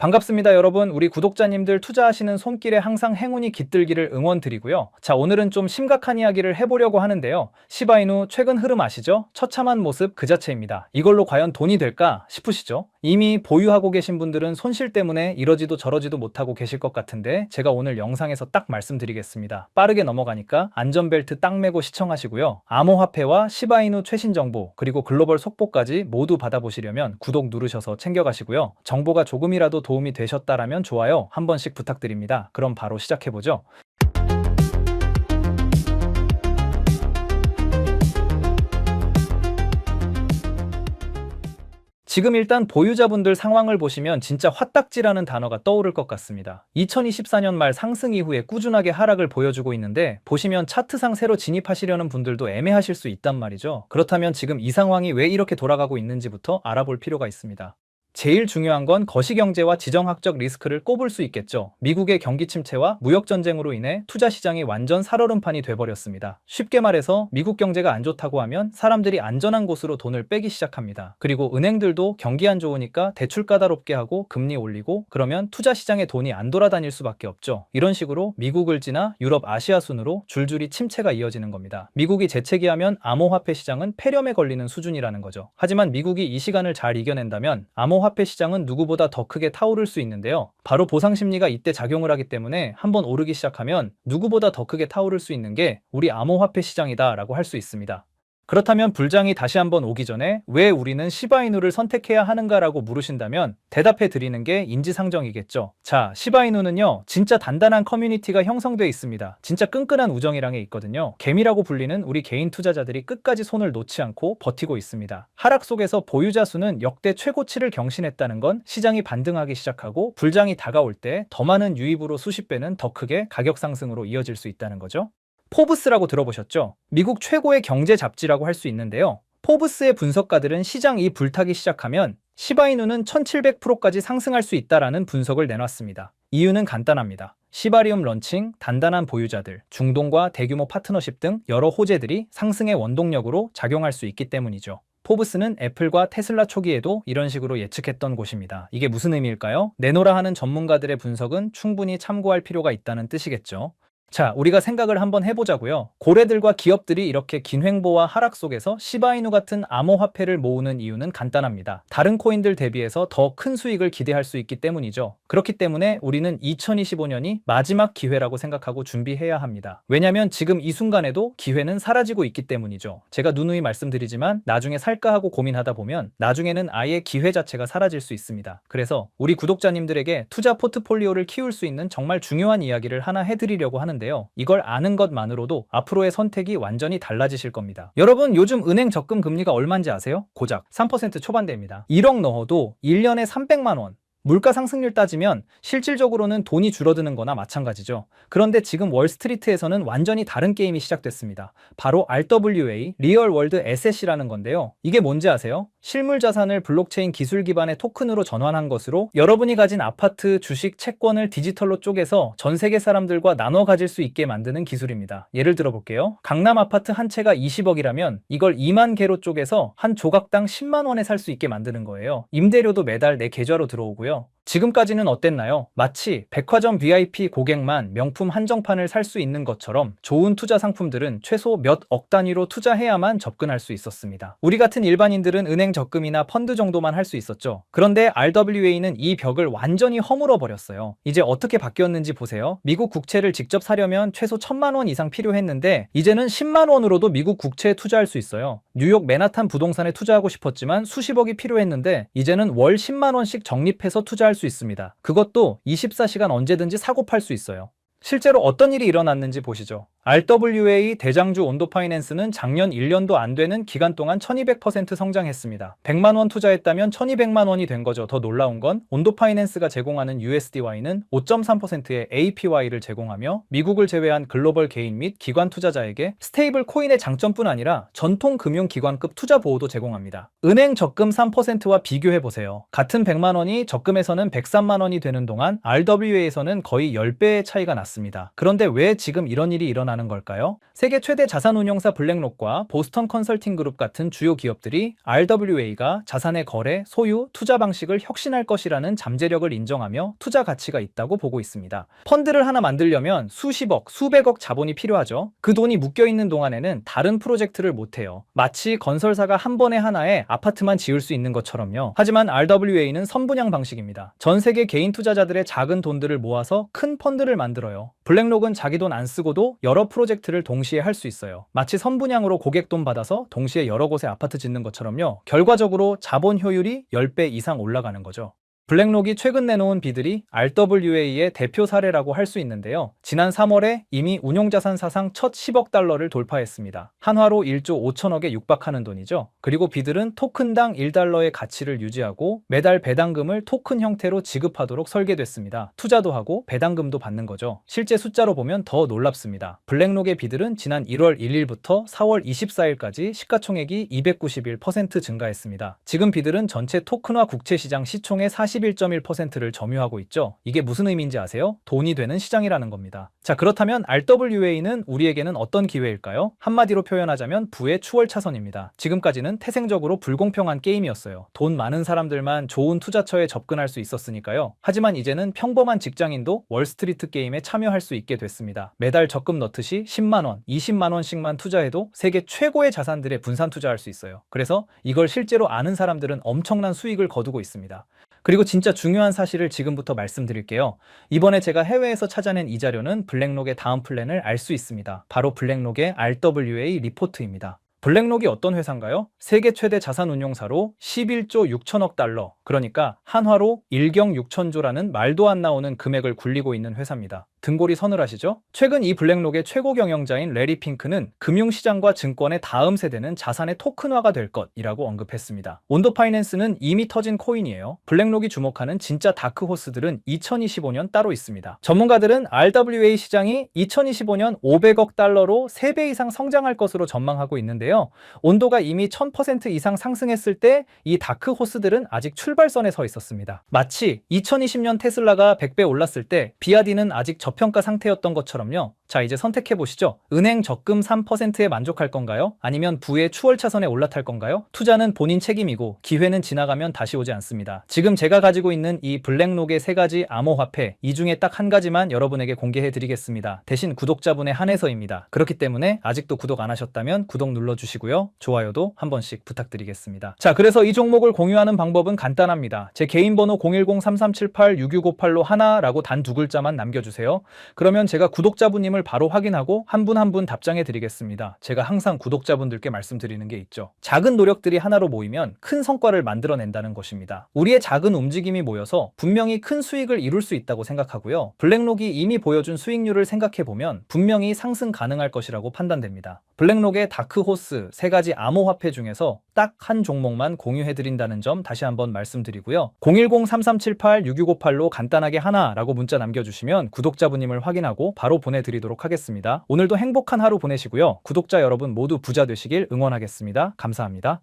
반갑습니다, 여러분. 우리 구독자님들 투자하시는 손길에 항상 행운이 깃들기를 응원드리고요. 자, 오늘은 좀 심각한 이야기를 해보려고 하는데요. 시바이누 최근 흐름 아시죠? 처참한 모습 그 자체입니다. 이걸로 과연 돈이 될까 싶으시죠? 이미 보유하고 계신 분들은 손실 때문에 이러지도 저러지도 못하고 계실 것 같은데 제가 오늘 영상에서 딱 말씀드리겠습니다. 빠르게 넘어가니까 안전벨트 딱 매고 시청하시고요. 암호화폐와 시바이누 최신 정보 그리고 글로벌 속보까지 모두 받아보시려면 구독 누르셔서 챙겨가시고요. 정보가 조금이라도 도움이 되셨다라면 좋아요 한 번씩 부탁드립니다. 그럼 바로 시작해보죠. 지금 일단 보유자분들 상황을 보시면 진짜 화딱지라는 단어가 떠오를 것 같습니다. 2024년 말 상승 이후에 꾸준하게 하락을 보여주고 있는데 보시면 차트상 새로 진입하시려는 분들도 애매하실 수 있단 말이죠. 그렇다면 지금 이 상황이 왜 이렇게 돌아가고 있는지부터 알아볼 필요가 있습니다. 제일 중요한 건 거시경제와 지정학적 리스크를 꼽을 수 있겠죠. 미국의 경기 침체와 무역전쟁으로 인해 투자 시장이 완전 살얼음판이 돼버렸습니다. 쉽게 말해서 미국 경제가 안 좋다고 하면 사람들이 안전한 곳으로 돈을 빼기 시작합니다. 그리고 은행들도 경기 안 좋으니까 대출 까다롭게 하고 금리 올리고 그러면 투자 시장에 돈이 안 돌아다닐 수밖에 없죠. 이런 식으로 미국을 지나 유럽, 아시아 순으로 줄줄이 침체가 이어지는 겁니다. 미국이 재채기하면 암호화폐 시장은 폐렴에 걸리는 수준이라는 거죠. 하지만 미국이 이 시간을 잘 이겨낸다면 암호화폐 시장은 누구보다 더 크게 타오를 수 있는데요. 바로 보상심리가 이때 작용을 하기 때문에 한번 오르기 시작하면 누구보다 더 크게 타오를 수 있는 게 우리 암호화폐 시장이다 라고 할 수 있습니다. 그렇다면 불장이 다시 한번 오기 전에 왜 우리는 시바이누를 선택해야 하는가라고 물으신다면 대답해 드리는 게 인지상정이겠죠. 자, 시바이누는요 진짜 단단한 커뮤니티가 형성되어 있습니다. 진짜 끈끈한 우정이랑에 있거든요. 개미라고 불리는 우리 개인 투자자들이 끝까지 손을 놓지 않고 버티고 있습니다. 하락 속에서 보유자 수는 역대 최고치를 경신했다는 건 시장이 반등하기 시작하고 불장이 다가올 때 더 많은 유입으로 수십 배는 더 크게 가격 상승으로 이어질 수 있다는 거죠. 포브스라고 들어보셨죠? 미국 최고의 경제 잡지라고 할 수 있는데요. 포브스의 분석가들은 시장이 불타기 시작하면 시바이누는 1700%까지 상승할 수 있다라는 분석을 내놨습니다. 이유는 간단합니다. 시바리움 런칭, 단단한 보유자들, 중동과 대규모 파트너십 등 여러 호재들이 상승의 원동력으로 작용할 수 있기 때문이죠. 포브스는 애플과 테슬라 초기에도 이런 식으로 예측했던 곳입니다. 이게 무슨 의미일까요? 내노라 하는 전문가들의 분석은 충분히 참고할 필요가 있다는 뜻이겠죠. 자, 우리가 생각을 한번 해보자고요. 고래들과 기업들이 이렇게 긴 횡보와 하락 속에서 시바이누 같은 암호화폐를 모으는 이유는 간단합니다. 다른 코인들 대비해서 더 큰 수익을 기대할 수 있기 때문이죠. 그렇기 때문에 우리는 2025년이 마지막 기회라고 생각하고 준비해야 합니다. 왜냐면 지금 이 순간에도 기회는 사라지고 있기 때문이죠. 제가 누누이 말씀드리지만 나중에 살까 하고 고민하다 보면 나중에는 아예 기회 자체가 사라질 수 있습니다. 그래서 우리 구독자님들에게 투자 포트폴리오를 키울 수 있는 정말 중요한 이야기를 하나 해드리려고 하는데 이걸 아는 것만으로도 앞으로의 선택이 완전히 달라지실 겁니다. 여러분, 요즘 은행 적금 금리가 얼마인지 아세요? 고작 3% 초반대입니다. 1억 넣어도 1년에 300만 원. 물가 상승률 따지면 실질적으로는 돈이 줄어드는 거나 마찬가지죠. 그런데 지금 월스트리트에서는 완전히 다른 게임이 시작됐습니다. 바로 RWA, 리얼 월드 에셋이라는 건데요. 이게 뭔지 아세요? 실물 자산을 블록체인 기술 기반의 토큰으로 전환한 것으로 여러분이 가진 아파트, 주식, 채권을 디지털로 쪼개서 전 세계 사람들과 나눠 가질 수 있게 만드는 기술입니다. 예를 들어 볼게요. 강남 아파트 한 채가 20억이라면 이걸 2만 개로 쪼개서 한 조각당 10만 원에 살 수 있게 만드는 거예요. 임대료도 매달 내 계좌로 들어오고요. 지금까지는 어땠나요? 마치 백화점 VIP 고객만 명품 한정판을 살 수 있는 것처럼 좋은 투자 상품들은 최소 몇 억 단위로 투자해야만 접근할 수 있었습니다. 우리 같은 일반인들은 은행 적금이나 펀드 정도만 할 수 있었죠. 그런데 RWA는 이 벽을 완전히 허물어 버렸어요. 이제 어떻게 바뀌었는지 보세요. 미국 국채를 직접 사려면 최소 1000만 원 이상 필요했는데 이제는 10만 원으로도 미국 국채에 투자할 수 있어요. 뉴욕 맨하탄 부동산에 투자하고 싶었지만 수십억이 필요했는데 이제는 월 10만 원씩 적립해서 투자할 수 있습니다. 그것도 24시간 언제든지 사고 팔 수 있어요. 실제로 어떤 일이 일어났는지 보시죠. RWA 대장주 온도파이낸스는 작년 1년도 안 되는 기간 동안 1200% 성장했습니다. 100만 원 투자했다면 1200만 원이 된 거죠. 더 놀라운 건 온도파이낸스가 제공하는 USDY는 5.3%의 APY를 제공하며 미국을 제외한 글로벌 개인 및 기관 투자자에게 스테이블 코인의 장점뿐 아니라 전통 금융기관급 투자 보호도 제공합니다. 은행 적금 3%와 비교해보세요. 같은 100만 원이 적금에서는 103만 원이 되는 동안 RWA에서는 거의 10배의 차이가 났습니다. 그런데 왜 지금 이런 일이 일어나 나는 걸까요? 세계 최대 자산운용사 블랙록과 보스턴 컨설팅 그룹 같은 주요 기업들이 RWA가 자산의 거래, 소유, 투자 방식을 혁신할 것이라는 잠재력을 인정하며 투자 가치가 있다고 보고 있습니다. 펀드를 하나 만들려면 수십억, 수백억 자본이 필요하죠. 그 돈이 묶여있는 동안에는 다른 프로젝트를 못해요. 마치 건설사가 한 번에 하나에 아파트만 지을 수 있는 것처럼요. 하지만 RWA는 선분양 방식입니다. 전 세계 개인 투자자들의 작은 돈들을 모아서 큰 펀드를 만들어요. 블랙록은 자기 돈 안 쓰고도 여러 프로젝트를 동시에 할 수 있어요. 마치 선분양으로 고객 돈 받아서 동시에 여러 곳에 아파트 짓는 것처럼요. 결과적으로 자본 효율이 10배 이상 올라가는 거죠. 블랙록이 최근 내놓은 비들이 RWA의 대표 사례라고 할 수 있는데요. 지난 3월에 이미 운용자산 사상 첫 10억 달러를 돌파했습니다. 한화로 1조 5천억에 육박하는 돈이죠. 그리고 비들은 토큰당 1달러의 가치를 유지하고 매달 배당금을 토큰 형태로 지급하도록 설계됐습니다. 투자도 하고 배당금도 받는 거죠. 실제 숫자로 보면 더 놀랍습니다. 블랙록의 비들은 지난 1월 1일부터 4월 24일까지 시가총액이 291% 증가했습니다. 지금 비들은 전체 토큰화 국채시장 시총의 41.1%를 점유하고 있죠. 이게 무슨 의미인지 아세요? 돈이 되는 시장이라는 겁니다. 자, 그렇다면 RWA는 우리에게는 어떤 기회일까요? 한마디로 표현하자면 부의 추월 차선입니다. 지금까지는 태생적으로 불공평한 게임이었어요. 돈 많은 사람들만 좋은 투자처에 접근할 수 있었으니까요. 하지만 이제는 평범한 직장인도 월스트리트 게임에 참여할 수 있게 됐습니다. 매달 적금 넣듯이 10만원, 20만원씩만 투자해도 세계 최고의 자산들에 분산 투자할 수 있어요. 그래서 이걸 실제로 아는 사람들은 엄청난 수익을 거두고 있습니다. 그리고 진짜 중요한 사실을 지금부터 말씀드릴게요. 이번에 제가 해외에서 찾아낸 이 자료는 블랙록의 다음 플랜을 알 수 있습니다. 바로 블랙록의 RWA 리포트입니다. 블랙록이 어떤 회사인가요? 세계 최대 자산운용사로 11조 6천억 달러, 그러니까 한화로 1경 6천조라는 말도 안 나오는 금액을 굴리고 있는 회사입니다. 등골이 서늘하시죠? 최근 이 블랙록의 최고 경영자인 레리 핑크는 금융시장과 증권의 다음 세대는 자산의 토큰화가 될 것이라고 언급했습니다. 온도 파이낸스는 이미 터진 코인이에요. 블랙록이 주목하는 진짜 다크호스들은 2025년 따로 있습니다. 전문가들은 RWA 시장이 2025년 500억 달러로 3배 이상 성장할 것으로 전망하고 있는데요. 온도가 이미 1000% 이상 상승했을 때 이 다크호스들은 아직 출발선에 서 있었습니다. 마치 2020년 테슬라가 100배 올랐을 때 비아디는 아직 저평가 상태였던 것처럼요. 자, 이제 선택해보시죠. 은행 적금 3%에 만족할 건가요? 아니면 부의 추월 차선에 올라탈 건가요? 투자는 본인 책임이고 기회는 지나가면 다시 오지 않습니다. 지금 제가 가지고 있는 이 블랙록의 3가지 암호화폐, 이 중에 딱 한 가지만 여러분에게 공개해드리겠습니다. 대신 구독자분에 한해서입니다. 그렇기 때문에 아직도 구독 안 하셨다면 구독 눌러주시고요. 좋아요도 한 번씩 부탁드리겠습니다. 자, 그래서 이 종목을 공유하는 방법은 간단합니다. 제 개인 번호 010-3378-6658로 하나라고 단 2글자만 남겨주세요. 그러면 제가 구독자분님을 바로 확인하고 한 분 한 분 답장해 드리겠습니다. 제가 항상 구독자분들께 말씀드리는 게 있죠. 작은 노력들이 하나로 모이면 큰 성과를 만들어낸다는 것입니다. 우리의 작은 움직임이 모여서 분명히 큰 수익을 이룰 수 있다고 생각하고요. 블랙록이 이미 보여준 수익률을 생각해보면 분명히 상승 가능할 것이라고 판단됩니다. 블랙록의 다크호스 3가지 암호화폐 중에서 딱 한 종목만 공유해드린다는 점 다시 한번 말씀드리고요. 010-3378-6658로 간단하게 하나라고 문자 남겨주시면 구독자분님을 확인하고 바로 보내드리도록 하겠습니다. 오늘도 행복한 하루 보내시고요. 구독자 여러분 모두 부자 되시길 응원하겠습니다. 감사합니다.